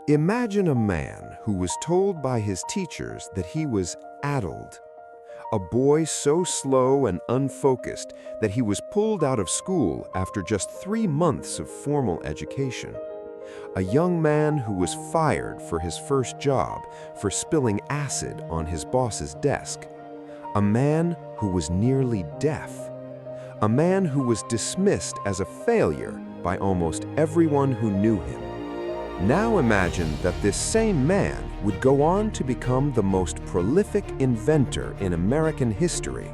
Imagine a man who was told by his teachers that he was addled, a boy so slow and unfocused that he was pulled out of school after just 3 months of formal education. A young man who was fired for his first job for spilling acid on his boss's desk. A man who was nearly deaf. A man who was dismissed as a failure by almost everyone who knew him. Now imagine that this same man would go on to become the most prolific inventor in American history,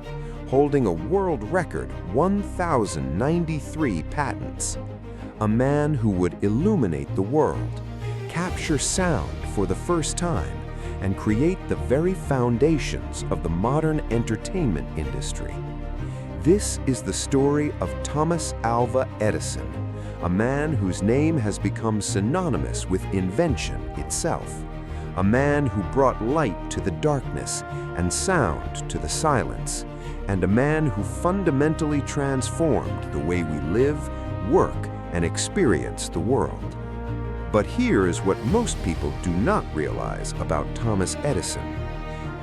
holding a world record 1,093 patents. A man who would illuminate the world, capture sound for the first time, and create the very foundations of the modern entertainment industry. This is the story of Thomas Alva Edison, a man whose name has become synonymous with invention itself, a man who brought light to the darkness and sound to the silence, and a man who fundamentally transformed the way we live, work, and experience the world. But here is what most people do not realize about Thomas Edison.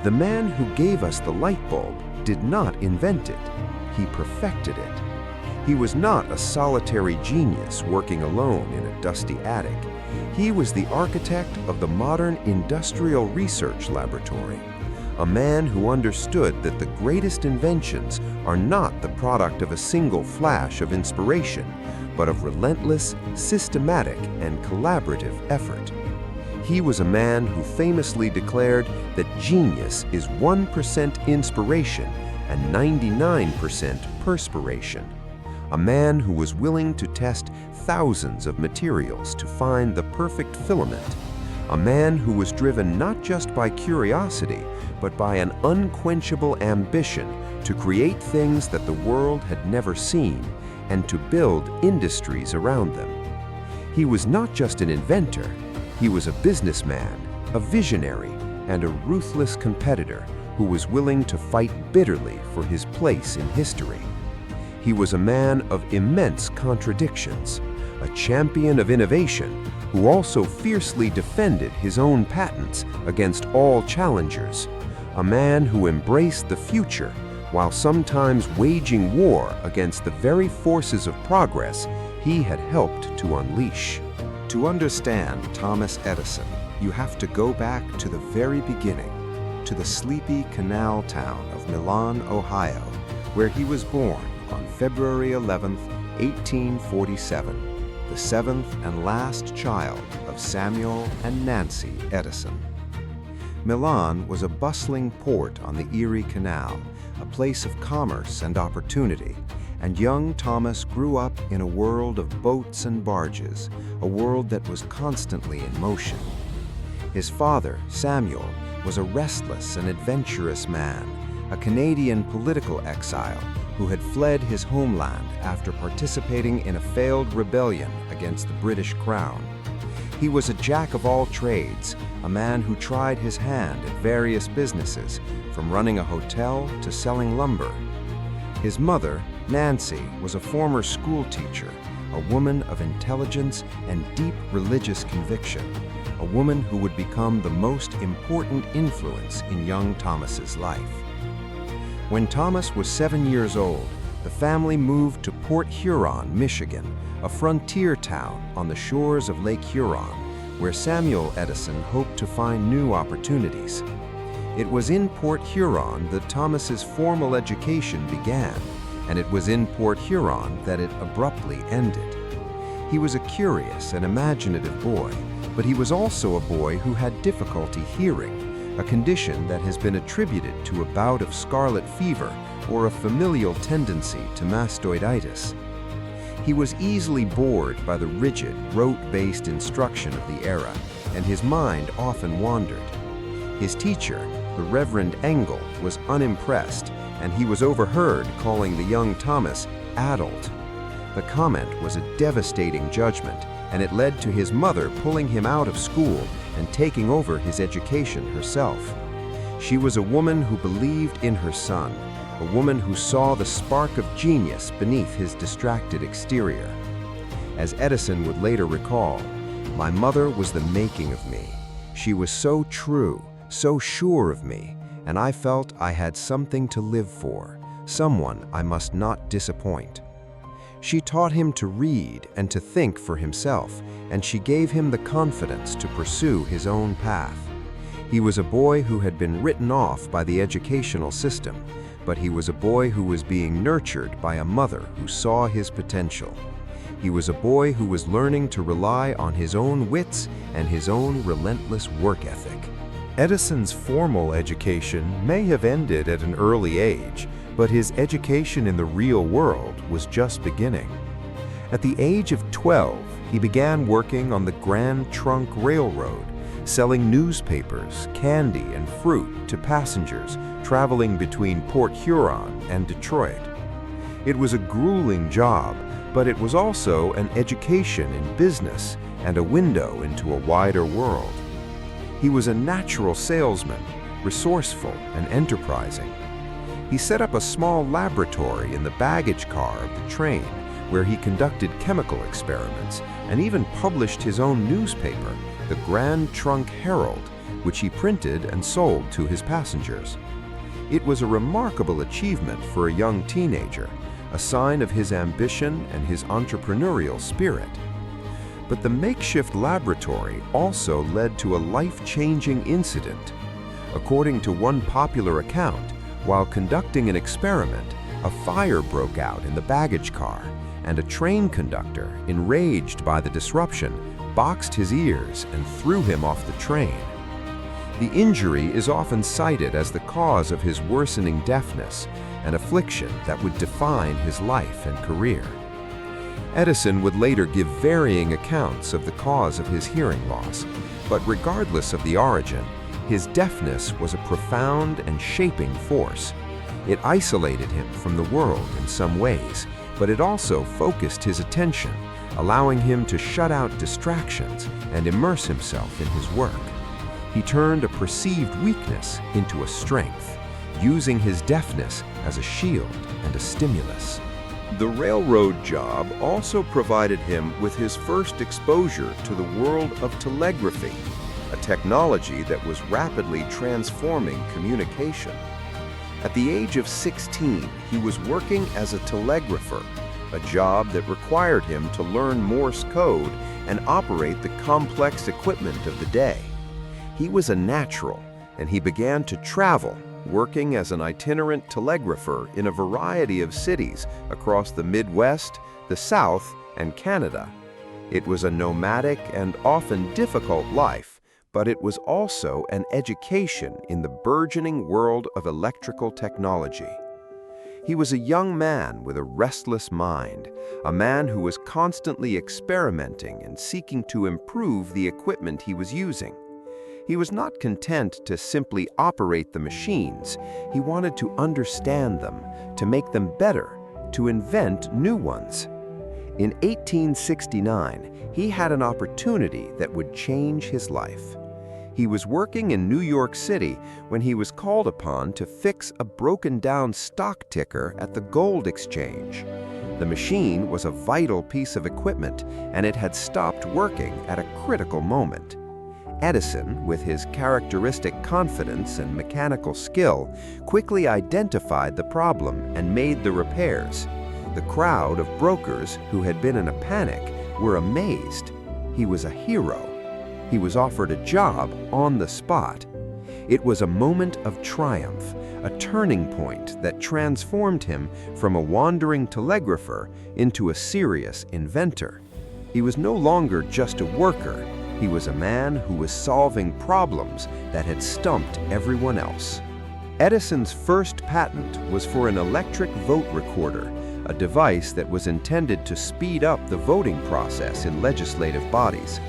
The man who gave us the light bulb did not invent it, he perfected it. He was not a solitary genius working alone in a dusty attic. He was the architect of the modern industrial research laboratory, a man who understood that the greatest inventions are not the product of a single flash of inspiration, but of relentless, systematic, and collaborative effort. He was a man who famously declared that genius is 1% inspiration and 99% perspiration. A man who was willing to test thousands of materials to find the perfect filament. A man who was driven not just by curiosity, but by an unquenchable ambition to create things that the world had never seen and to build industries around them. He was not just an inventor, he was a businessman, a visionary, and a ruthless competitor who was willing to fight bitterly for his place in history. He was a man of immense contradictions, a champion of innovation who also fiercely defended his own patents against all challengers, a man who embraced the future while sometimes waging war against the very forces of progress he had helped to unleash. To understand Thomas Edison, you have to go back to the very beginning, to the sleepy canal town of Milan, Ohio, where he was born on February 11, 1847, the seventh and last child of Samuel and Nancy Edison. Milan was a bustling port on the Erie Canal, a place of commerce and opportunity, and young Thomas grew up in a world of boats and barges, a world that was constantly in motion. His father, Samuel, was a restless and adventurous man, a Canadian political exile who had fled his homeland after participating in a failed rebellion against the British Crown. He was a jack of all trades, a man who tried his hand at various businesses, from running a hotel to selling lumber. His mother, Nancy, was a former school teacher, a woman of intelligence and deep religious conviction, a woman who would become the most important influence in young Thomas's life. When Thomas was 7 years old, the family moved to Port Huron, Michigan, a frontier town on the shores of Lake Huron, where Samuel Edison hoped to find new opportunities. It was in Port Huron that Thomas's formal education began, and it was in Port Huron that it abruptly ended. He was a curious and imaginative boy, but he was also a boy who had difficulty hearing, a condition that has been attributed to a bout of scarlet fever or a familial tendency to mastoiditis. He was easily bored by the rigid, rote-based instruction of the era, and his mind often wandered. His teacher, the Reverend Engel, was unimpressed, and he was overheard calling the young Thomas addled. The comment was a devastating judgment, and it led to his mother pulling him out of school and taking over his education herself. She was a woman who believed in her son, a woman who saw the spark of genius beneath his distracted exterior. As Edison would later recall, My mother was the making of me. She was so true, so sure of me, and I felt I had something to live for, someone I must not disappoint. She taught him to read and to think for himself, and she gave him the confidence to pursue his own path. He was a boy who had been written off by the educational system, but he was a boy who was being nurtured by a mother who saw his potential. He was a boy who was learning to rely on his own wits and his own relentless work ethic. Edison's formal education may have ended at an early age, but his education in the real world was just beginning. At the age of 12, he began working on the Grand Trunk Railroad, selling newspapers, candy, and fruit to passengers traveling between Port Huron and Detroit. It was a grueling job, but it was also an education in business and a window into a wider world. He was a natural salesman, resourceful and enterprising. He set up a small laboratory in the baggage car of the train where he conducted chemical experiments and even published his own newspaper, the Grand Trunk Herald, which he printed and sold to his passengers. It was a remarkable achievement for a young teenager, a sign of his ambition and his entrepreneurial spirit. But the makeshift laboratory also led to a life-changing incident. According to one popular account, while conducting an experiment, a fire broke out in the baggage car, and a train conductor, enraged by the disruption, boxed his ears and threw him off the train. The injury is often cited as the cause of his worsening deafness, an affliction that would define his life and career. Edison would later give varying accounts of the cause of his hearing loss, but regardless of the origin, his deafness was a profound and shaping force. It isolated him from the world in some ways, but it also focused his attention, allowing him to shut out distractions and immerse himself in his work. He turned a perceived weakness into a strength, using his deafness as a shield and a stimulus. The railroad job also provided him with his first exposure to the world of telegraphy, a technology that was rapidly transforming communication. At the age of 16, he was working as a telegrapher, a job that required him to learn Morse code and operate the complex equipment of the day. He was a natural, and he began to travel, working as an itinerant telegrapher in a variety of cities across the Midwest, the South, and Canada. It was a nomadic and often difficult life, but it was also an education in the burgeoning world of electrical technology. He was a young man with a restless mind, a man who was constantly experimenting and seeking to improve the equipment he was using. He was not content to simply operate the machines. He wanted to understand them, to make them better, to invent new ones. In 1869, he had an opportunity that would change his life. He was working in New York City when he was called upon to fix a broken-down stock ticker at the gold exchange. The machine was a vital piece of equipment, and it had stopped working at a critical moment. Edison, with his characteristic confidence and mechanical skill, quickly identified the problem and made the repairs. The crowd of brokers who had been in a panic were amazed. He was a hero. He was offered a job on the spot. It was a moment of triumph, a turning point that transformed him from a wandering telegrapher into a serious inventor. He was no longer just a worker. He was a man who was solving problems that had stumped everyone else. Edison's first patent was for an electric vote recorder, a device that was intended to speed up the voting process in legislative bodies.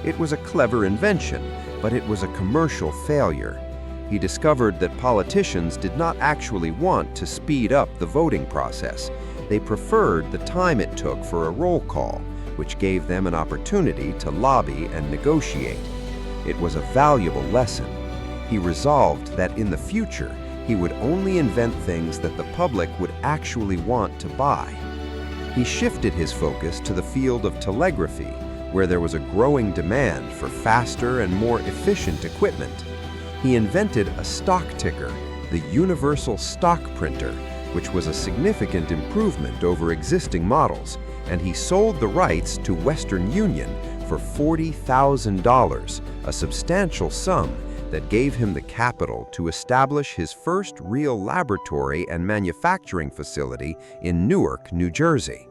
It was a clever invention, but it was a commercial failure. He discovered that politicians did not actually want to speed up the voting process. They preferred the time it took for a roll call, which gave them an opportunity to lobby and negotiate. It was a valuable lesson. He resolved that in the future, he would only invent things that the public would actually want to buy. He shifted his focus to the field of telegraphy, where there was a growing demand for faster and more efficient equipment. He invented a stock ticker, the universal stock printer, which was a significant improvement over existing models, and he sold the rights to Western Union for $40,000, a substantial sum that gave him the capital to establish his first real laboratory and manufacturing facility in Newark, New Jersey.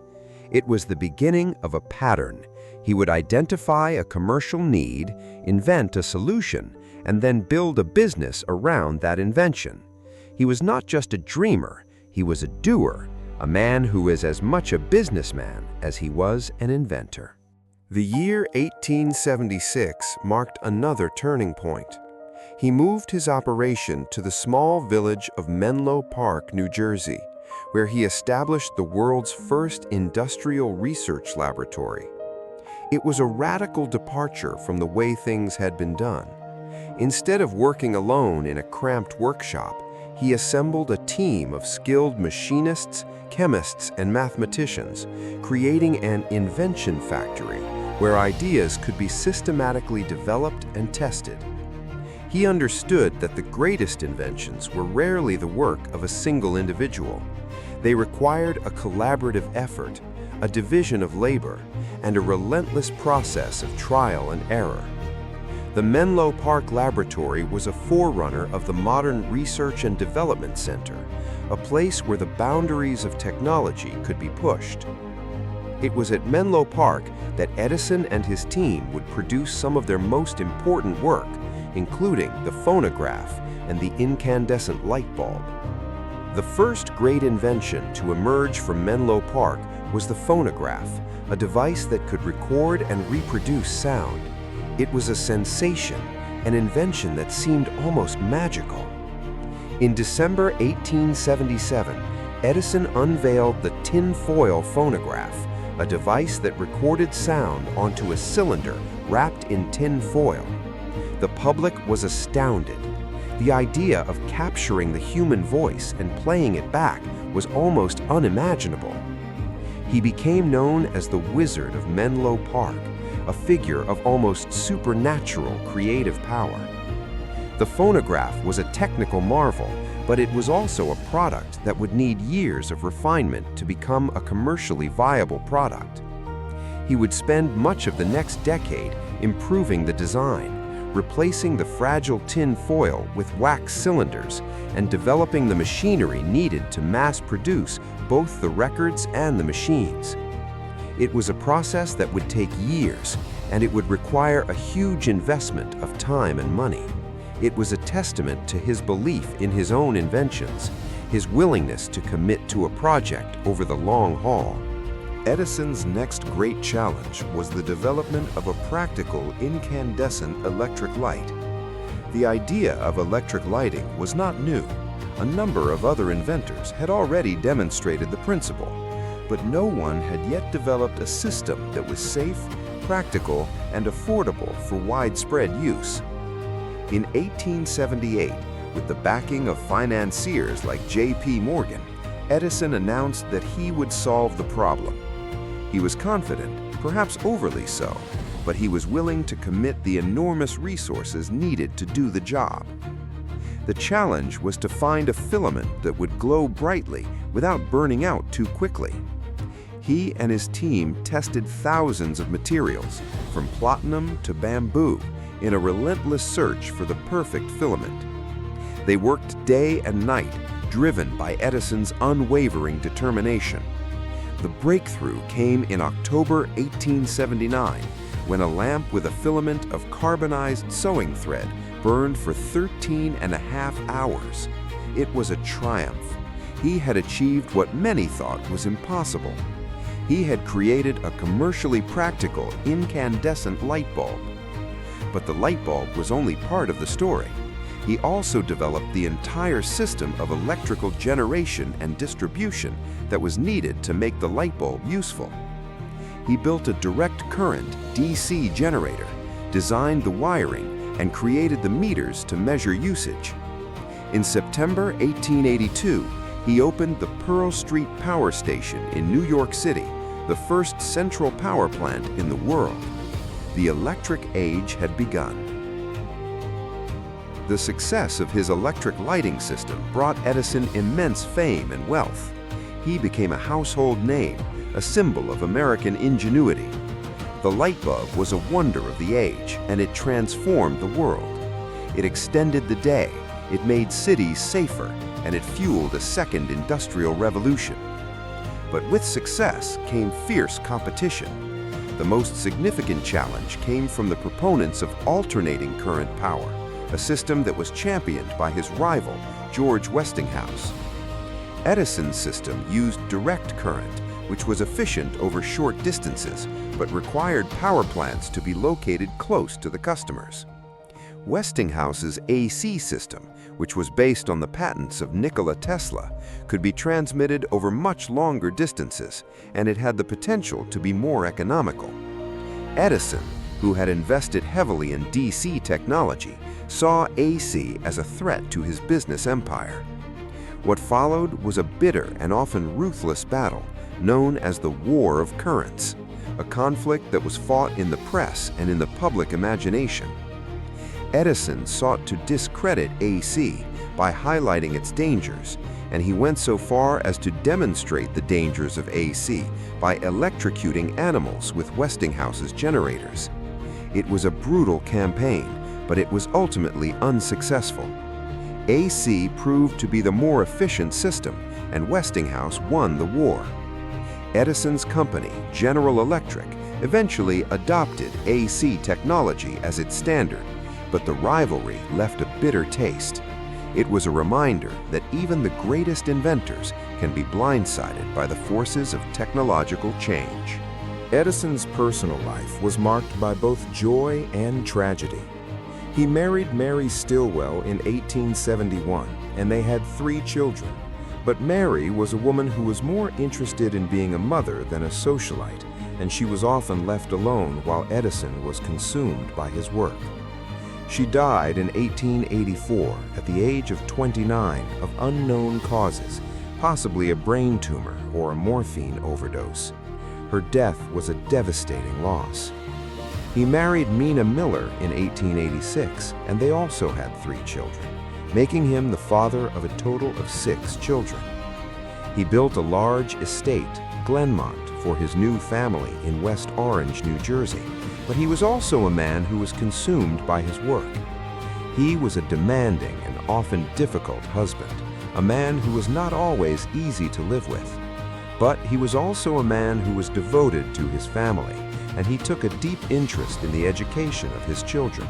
It was the beginning of a pattern. He would identify a commercial need, invent a solution, and then build a business around that invention. He was not just a dreamer, he was a doer, a man who is as much a businessman as he was an inventor. The year 1876 marked another turning point. He moved his operation to the small village of Menlo Park, New Jersey, where he established the world's first industrial research laboratory. It was a radical departure from the way things had been done. Instead of working alone in a cramped workshop, he assembled a team of skilled machinists, chemists, and mathematicians, creating an invention factory where ideas could be systematically developed and tested. He understood that the greatest inventions were rarely the work of a single individual. They required a collaborative effort, a division of labor, and a relentless process of trial and error. The Menlo Park Laboratory was a forerunner of the modern Research and Development Center, a place where the boundaries of technology could be pushed. It was at Menlo Park that Edison and his team would produce some of their most important work, including the phonograph and the incandescent light bulb. The first great invention to emerge from Menlo Park was the phonograph, a device that could record and reproduce sound. It was a sensation, an invention that seemed almost magical. In December 1877, Edison unveiled the tin-foil phonograph, a device that recorded sound onto a cylinder wrapped in tin foil. The public was astounded. The idea of capturing the human voice and playing it back was almost unimaginable. He became known as the Wizard of Menlo Park, a figure of almost supernatural creative power. The phonograph was a technical marvel, but it was also a product that would need years of refinement to become a commercially viable product. He would spend much of the next decade improving the design, replacing the fragile tin foil with wax cylinders, and developing the machinery needed to mass-produce both the records and the machines. It was a process that would take years, and it would require a huge investment of time and money. It was a testament to his belief in his own inventions, his willingness to commit to a project over the long haul. Edison's next great challenge was the development of a practical incandescent electric light. The idea of electric lighting was not new. A number of other inventors had already demonstrated the principle, but no one had yet developed a system that was safe, practical, and affordable for widespread use. In 1878, with the backing of financiers like J.P. Morgan, Edison announced that he would solve the problem. He was confident, perhaps overly so, but he was willing to commit the enormous resources needed to do the job. The challenge was to find a filament that would glow brightly without burning out too quickly. He and his team tested thousands of materials, from platinum to bamboo, in a relentless search for the perfect filament. They worked day and night, driven by Edison's unwavering determination. The breakthrough came in October 1879, when a lamp with a filament of carbonized sewing thread burned for 13.5 hours. It was a triumph. He had achieved what many thought was impossible. He had created a commercially practical incandescent light bulb. But the light bulb was only part of the story. He also developed the entire system of electrical generation and distribution that was needed to make the light bulb useful. He built a direct current DC generator, designed the wiring, and created the meters to measure usage. In September 1882, he opened the Pearl Street Power Station in New York City, the first central power plant in the world. The electric age had begun. The success of his electric lighting system brought Edison immense fame and wealth. He became a household name, a symbol of American ingenuity. The light bulb was a wonder of the age, and it transformed the world. It extended the day, it made cities safer, and it fueled a second industrial revolution. But with success came fierce competition. The most significant challenge came from the proponents of alternating current power, a system that was championed by his rival, George Westinghouse. Edison's system used direct current, which was efficient over short distances, but required power plants to be located close to the customers. Westinghouse's AC system, which was based on the patents of Nikola Tesla, could be transmitted over much longer distances, and it had the potential to be more economical. Edison, who had invested heavily in DC technology, saw AC as a threat to his business empire. What followed was a bitter and often ruthless battle, known as the War of Currents, a conflict that was fought in the press and in the public imagination. Edison sought to discredit AC by highlighting its dangers, and he went so far as to demonstrate the dangers of AC by electrocuting animals with Westinghouse's generators. It was a brutal campaign, but it was ultimately unsuccessful. AC proved to be the more efficient system, and Westinghouse won the war. Edison's company, General Electric, eventually adopted AC technology as its standard, but the rivalry left a bitter taste. It was a reminder that even the greatest inventors can be blindsided by the forces of technological change. Edison's personal life was marked by both joy and tragedy. He married Mary Stilwell in 1871, and they had 3 children. But Mary was a woman who was more interested in being a mother than a socialite, and she was often left alone while Edison was consumed by his work. She died in 1884 at the age of 29 of unknown causes, possibly a brain tumor or a morphine overdose. Her death was a devastating loss. He married Mina Miller in 1886, and they also had 3 children, making him the father of a total of 6 children. He built a large estate, Glenmont, for his new family in West Orange, New Jersey, but he was also a man who was consumed by his work. He was a demanding and often difficult husband, a man who was not always easy to live with. But he was also a man who was devoted to his family, and he took a deep interest in the education of his children.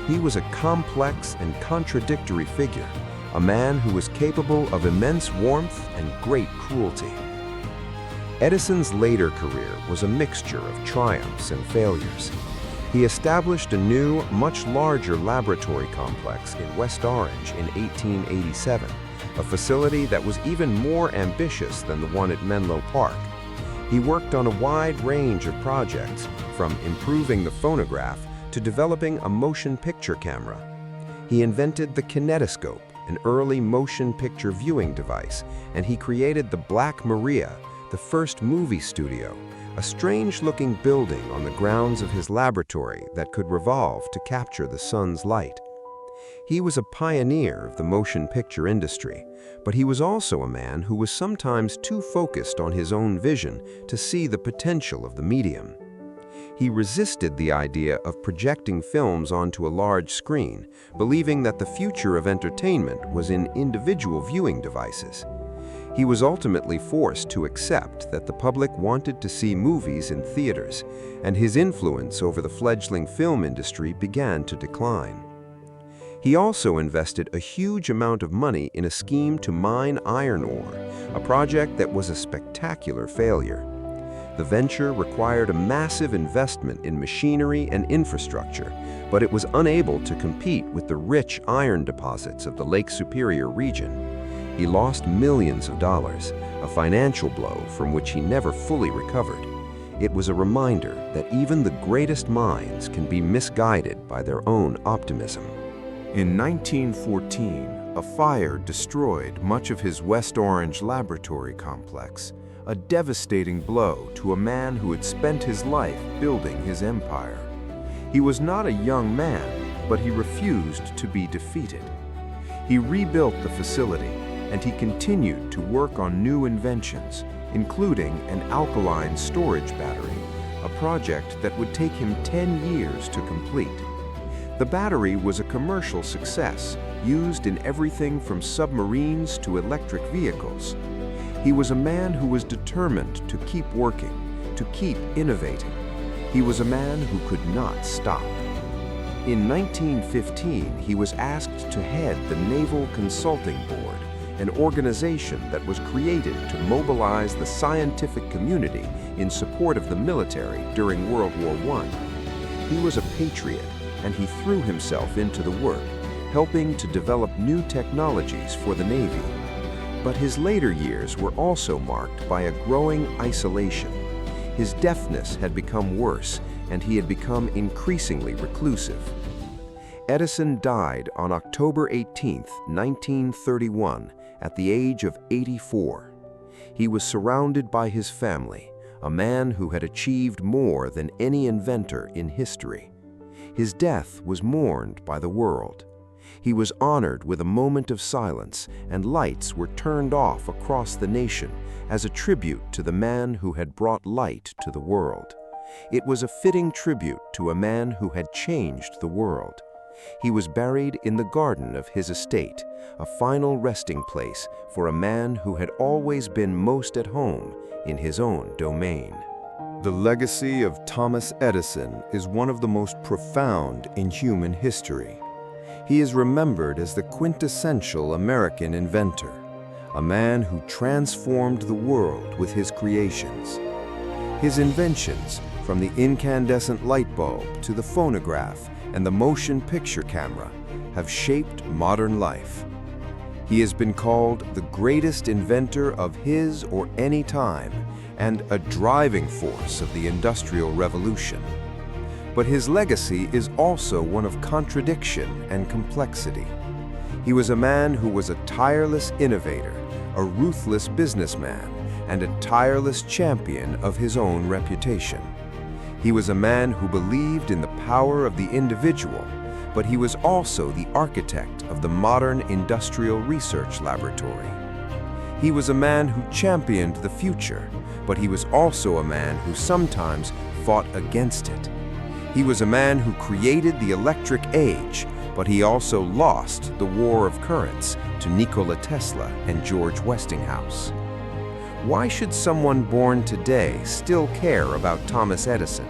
He was a complex and contradictory figure, a man who was capable of immense warmth and great cruelty. Edison's later career was a mixture of triumphs and failures. He established a new, much larger laboratory complex in West Orange in 1887, a facility that was even more ambitious than the one at Menlo Park. He worked on a wide range of projects, from improving the phonograph to developing a motion picture camera. He invented the kinetoscope, an early motion picture viewing device, and he created the Black Maria, the first movie studio, a strange-looking building on the grounds of his laboratory that could revolve to capture the sun's light. He was a pioneer of the motion picture industry, but he was also a man who was sometimes too focused on his own vision to see the potential of the medium. He resisted the idea of projecting films onto a large screen, believing that the future of entertainment was in individual viewing devices. He was ultimately forced to accept that the public wanted to see movies in theaters, and his influence over the fledgling film industry began to decline. He also invested a huge amount of money in a scheme to mine iron ore, a project that was a spectacular failure. The venture required a massive investment in machinery and infrastructure, but it was unable to compete with the rich iron deposits of the Lake Superior region. He lost millions of dollars, a financial blow from which he never fully recovered. It was a reminder that even the greatest minds can be misguided by their own optimism. In 1914, a fire destroyed much of his West Orange laboratory complex, a devastating blow to a man who had spent his life building his empire. He was not a young man, but he refused to be defeated. He rebuilt the facility, and he continued to work on new inventions, including an alkaline storage battery, a project that would take him 10 years to complete. The battery was a commercial success, used in everything from submarines to electric vehicles. He was a man who was determined to keep working, to keep innovating. He was a man who could not stop. In 1915, he was asked to head the Naval Consulting Board, an organization that was created to mobilize the scientific community in support of the military during World War I. He was a patriot, and he threw himself into the work, helping to develop new technologies for the Navy. But his later years were also marked by a growing isolation. His deafness had become worse, and he had become increasingly reclusive. Edison died on October 18, 1931, at the age of 84. He was surrounded by his family, a man who had achieved more than any inventor in history. His death was mourned by the world. He was honored with a moment of silence, and lights were turned off across the nation as a tribute to the man who had brought light to the world. It was a fitting tribute to a man who had changed the world. He was buried in the garden of his estate, a final resting place for a man who had always been most at home in his own domain. The legacy of Thomas Edison is one of the most profound in human history. He is remembered as the quintessential American inventor, a man who transformed the world with his creations. His inventions, from the incandescent light bulb to the phonograph and the motion picture camera, have shaped modern life. He has been called the greatest inventor of his or any time and a driving force of the Industrial Revolution. But his legacy is also one of contradiction and complexity. He was a man who was a tireless innovator, a ruthless businessman, and a tireless champion of his own reputation. He was a man who believed in the power of the individual, but he was also the architect of the modern industrial research laboratory. He was a man who championed the future, but he was also a man who sometimes fought against it. He was a man who created the electric age, but he also lost the war of currents to Nikola Tesla and George Westinghouse. Why should someone born today still care about Thomas Edison?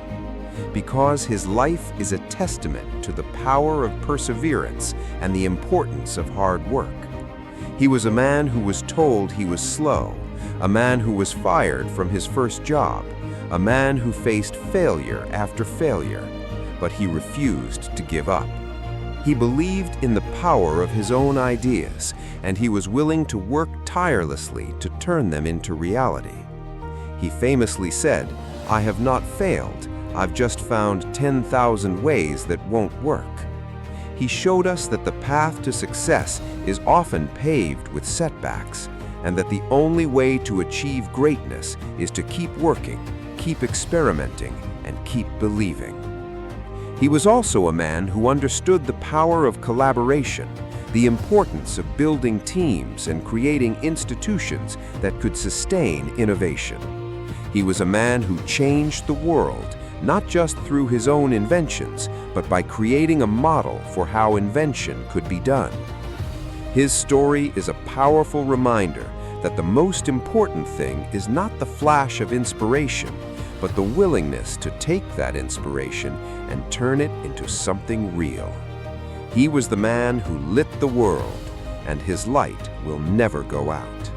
Because his life is a testament to the power of perseverance and the importance of hard work. He was a man who was told he was slow, a man who was fired from his first job, a man who faced failure after failure, but he refused to give up. He believed in the power of his own ideas, and he was willing to work tirelessly to turn them into reality. He famously said, "I have not failed, I've just found 10,000 ways that won't work." He showed us that the path to success is often paved with setbacks, and that the only way to achieve greatness is to keep working, keep experimenting, and keep believing. He was also a man who understood the power of collaboration, the importance of building teams and creating institutions that could sustain innovation. He was a man who changed the world, not just through his own inventions, but by creating a model for how invention could be done. His story is a powerful reminder that the most important thing is not the flash of inspiration, but the willingness to take that inspiration and turn it into something real. He was the man who lit the world, and his light will never go out.